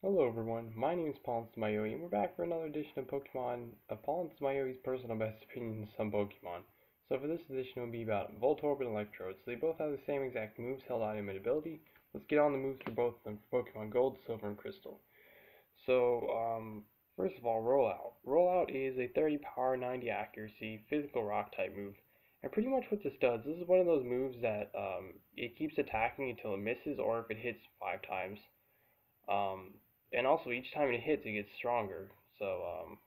Hello everyone, my name is PauLInstaMyooin's, and we're back for another edition of Pokemon, of PauLInstaMyooin's personal best opinions on some Pokemon. So for this edition it will be about Voltorb and Electrode. So they both have the same exact moves, held item, and ability. Let's get on the moves for both of them for Pokemon Gold, Silver, and Crystal. So, first of all, Rollout. Rollout is a 30 power, 90 accuracy, physical rock type move. And pretty much what this does, this is one of those moves that it keeps attacking until it misses or if it hits 5 times. Um, and also each time it hits, it gets stronger. So,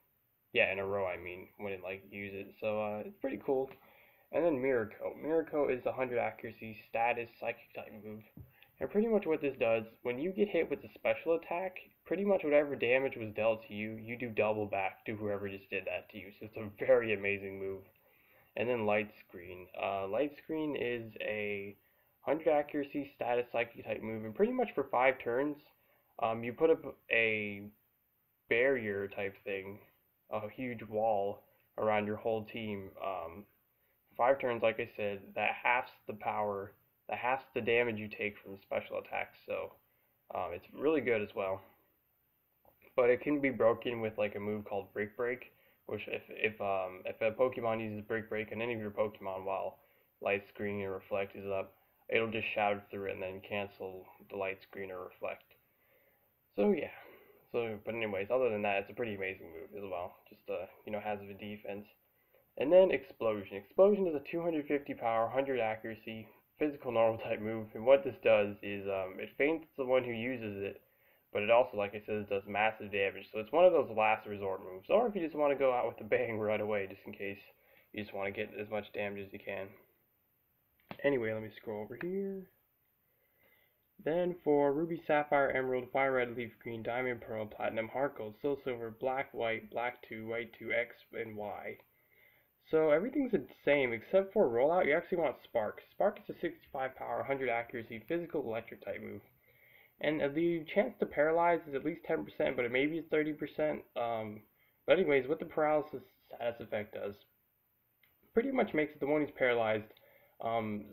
yeah, in a row, I mean, when it like use it. So, it's pretty cool. And then Mirror Coat. Mirror Coat is the 100 accuracy status psychic type move. And pretty much what this does, when you get hit with a special attack, pretty much whatever damage was dealt to you, you do double back to whoever just did that to you. So it's a very amazing move. And then Light Screen. Light Screen is a 100 accuracy status psychic type move, and pretty much for 5 turns, you put up a barrier type thing, a huge wall around your whole team. 5 turns, like I said, that halves the power, that halves the damage you take from special attacks. So it's really good as well. But it can be broken with like a move called Brick Break, which if a Pokemon uses Brick Break on any of your Pokemon while Light Screen or Reflect is up, it'll just shatter through it and then cancel the Light Screen or Reflect. So yeah. But anyways, other than that, it's a pretty amazing move as well. Just has a defense. And then Explosion. Explosion is a 250 power, 100 accuracy, physical normal type move. And what this does is it feints the one who uses it, but it also, like I said, does massive damage. So it's one of those last resort moves. Or if you just want to go out with a bang right away, just in case you just want to get as much damage as you can. Anyway, let me scroll over here. Then for Ruby, Sapphire, Emerald, Fire Red, Leaf Green, Diamond, Pearl, Platinum, Heart Gold, Soul Silver, Black, White, Black 2, White 2, X, and Y. So everything's the same except for Rollout. You actually want Spark. Spark is a 65 power, 100 accuracy, physical electric type move. And the chance to paralyze is at least 10%, but it maybe is 30%. But anyways, what the paralysis status effect does, pretty much makes it the one who's paralyzed.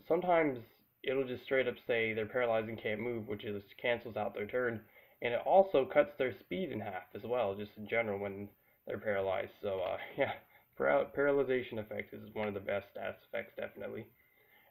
Sometimes it'll just straight up say they're paralyzed and can't move, which is cancels out their turn, and it also cuts their speed in half as well, just in general when they're paralyzed. So yeah, paralyzation effect is one of the best stats effects definitely.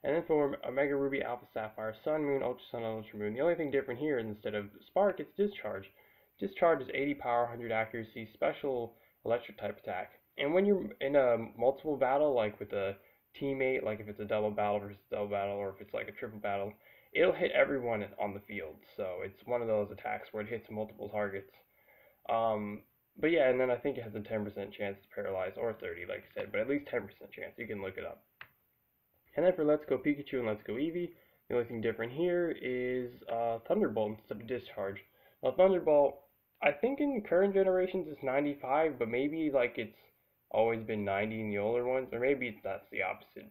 And then for Omega Ruby, Alpha Sapphire, Sun, Moon, Ultra Sun, Ultra Moon, the only thing different here is instead of Spark, it's Discharge. Discharge is 80 power, 100 accuracy, special electric type attack. And when you're in a multiple battle, like with a teammate, like if it's a double battle versus double battle, or if it's like a triple battle, it'll hit everyone on the field. So it's one of those attacks where it hits multiple targets. But yeah, and then I think it has a 10% chance to paralyze, or 30, like I said, but at least 10% chance. You can look it up. And then for Let's Go Pikachu and Let's Go Eevee, the only thing different here is Thunderbolt instead of Discharge. Now Thunderbolt, I think in current generations it's 95, but maybe like it's always been 90 in the older ones, or maybe that's the opposite.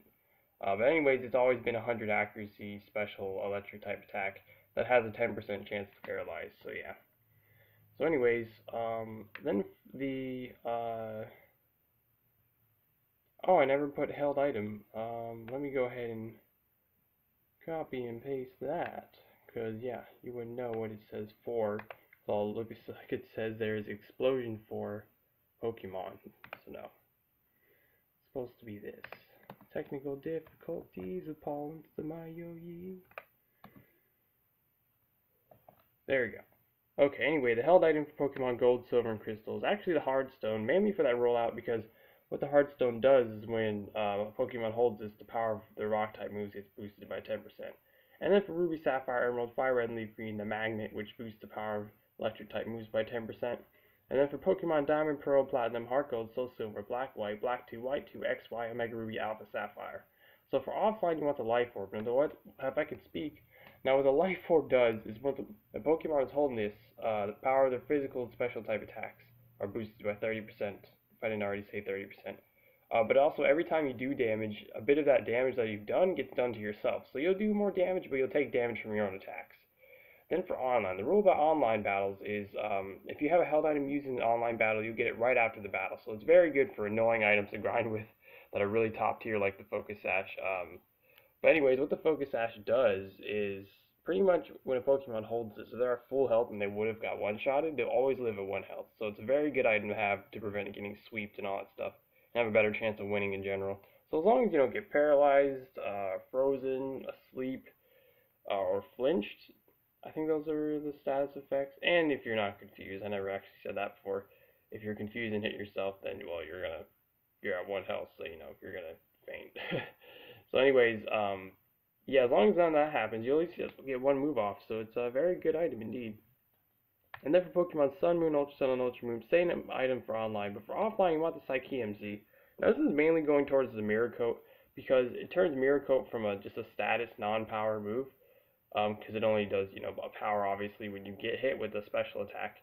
But anyways, it's always been 100 accuracy special electric type attack that has a 10% chance to paralyze. So yeah. So anyways, then the oh, I never put held item. Let me go ahead and copy and paste that, because yeah, you wouldn't know what it says for. So I'll look like it says there's explosion for Pokemon. So no, it's supposed to be this. Technical difficulties with PauLInstaMyooin's. There we go. Okay, anyway, the held item for Pokemon Gold, Silver, and Crystal is actually the Hard Stone, mainly for that rollout, because what the Hard Stone does is when Pokemon holds this, the power of their rock type moves gets boosted by 10%. And then for Ruby, Sapphire, Emerald, Fire Red, and Leaf Green, the Magnet, which boosts the power of electric type moves by 10%. And then for Pokemon Diamond, Pearl, Platinum, Heart Gold, Soul Silver, Black, White, Black 2, White 2, X, Y, Omega Ruby, Alpha, Sapphire. So for offline, you want the Life Orb. And if I can speak, now what the Life Orb does is when the Pokemon is holding this, the power of their physical and special type attacks are boosted by 30%, if I didn't already say 30%. But also, every time you do damage, a bit of that damage that you've done gets done to yourself. So you'll do more damage, but you'll take damage from your own attacks. Then for online, the rule about online battles is if you have a held item used in an online battle, you get it right after the battle. So it's very good for annoying items to grind with that are really top tier, like the Focus Sash. But anyways, what the Focus Sash does is pretty much when a Pokemon holds this, if they're at full health and they would have got one-shotted, they'll always live at 1 health. So it's a very good item to have to prevent getting sweeped and all that stuff, and have a better chance of winning in general. So as long as you don't get paralyzed, frozen, asleep, or flinched, I think those are the status effects. And if you're not confused, I never actually said that before. If you're confused and hit yourself, then well, you're at 1 health, so you know you're gonna faint. So anyways, yeah, as long as none of that happens, you at least get 1 move off. So it's a very good item indeed. And then for Pokemon Sun, Moon, Ultra Sun, and Ultra Moon, same item for online, but for offline, you want the Psyche MC. Now this is mainly going towards the Mirror Coat because it turns Mirror Coat from just a status non-power move. Because it only does, you know, power obviously when you get hit with a special attack.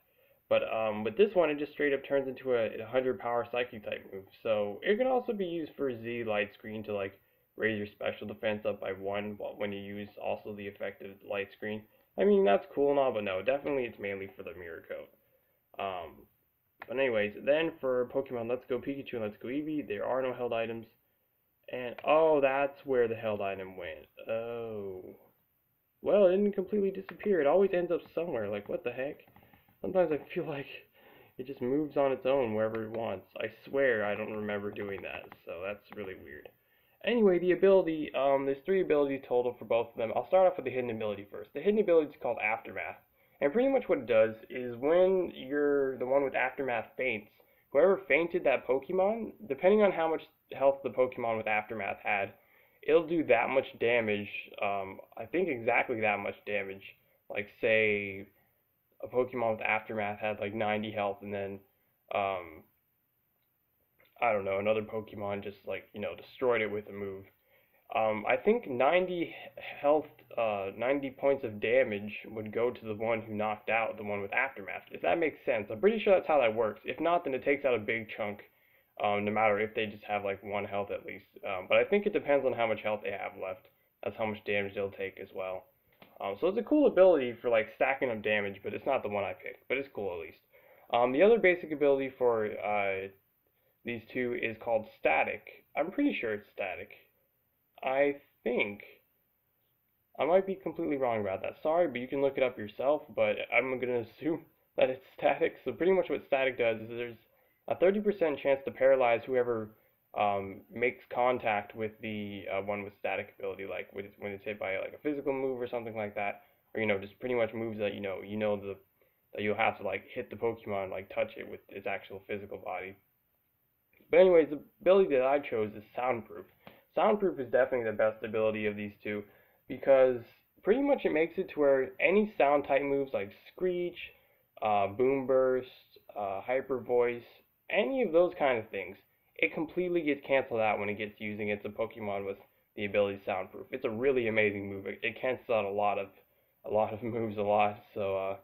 But with this one, it just straight up turns into a 100 power Psychic type move. So it can also be used for Z Light Screen to like raise your special defense up by 1 when you use also the effective Light Screen. I mean, that's cool and all, but no, definitely it's mainly for the Mirror Coat. But anyways, then for Pokemon Let's Go Pikachu and Let's Go Eevee, there are no held items. And oh, that's where the held item went. Oh. Well, it didn't completely disappear. It always ends up somewhere. Like, what the heck? Sometimes I feel like it just moves on its own wherever it wants. I swear I don't remember doing that, so that's really weird. Anyway, the ability, there's 3 abilities total for both of them. I'll start off with the hidden ability first. The hidden ability is called Aftermath. And pretty much what it does is when you're the one with Aftermath faints, whoever fainted that Pokemon, depending on how much health the Pokemon with Aftermath had, it'll do that much damage, I think exactly that much damage. Like, say, a Pokemon with Aftermath had like 90 health, and then, I don't know, another Pokemon just like, you know, destroyed it with a move. I think 90 health, 90 points of damage would go to the one who knocked out the one with Aftermath, if that makes sense. I'm pretty sure that's how that works. If not, then it takes out a big chunk. No matter if they just have like 1 health at least. But I think it depends on how much health they have left. That's how much damage they'll take as well. So it's a cool ability for like stacking up damage, but it's not the one I picked. But it's cool at least. The other basic ability for these 2 is called Static. I'm pretty sure it's Static. I think. I might be completely wrong about that. Sorry, but you can look it up yourself. But I'm going to assume that it's Static. So pretty much what Static does is there's a 30% chance to paralyze whoever makes contact with the one with static ability, like when it's hit by like a physical move or something like that, or you know, just pretty much moves that that you'll have to like hit the Pokemon, like touch it with its actual physical body. But anyways, the ability that I chose is Soundproof. Soundproof is definitely the best ability of these 2 because pretty much it makes it to where any sound type moves like Screech, Boom Burst, Hyper Voice, any of those kind of things, it completely gets canceled out when it gets using it's a Pokemon with the ability Soundproof. It's a really amazing move. It cancels out a lot of moves a lot, so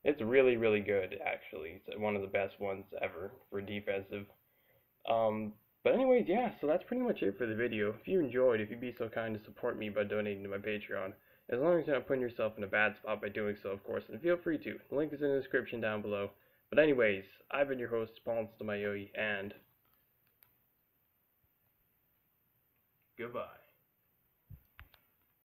it's really, really good actually. It's one of the best ones ever for defensive. But anyways, yeah, so that's pretty much it for the video. If you enjoyed, if you'd be so kind to support me by donating to my Patreon, as long as you're not putting yourself in a bad spot by doing so, of course, and feel free to. The link is in the description down below. But anyways, I've been your host, PauLInstaMyooin's, and goodbye.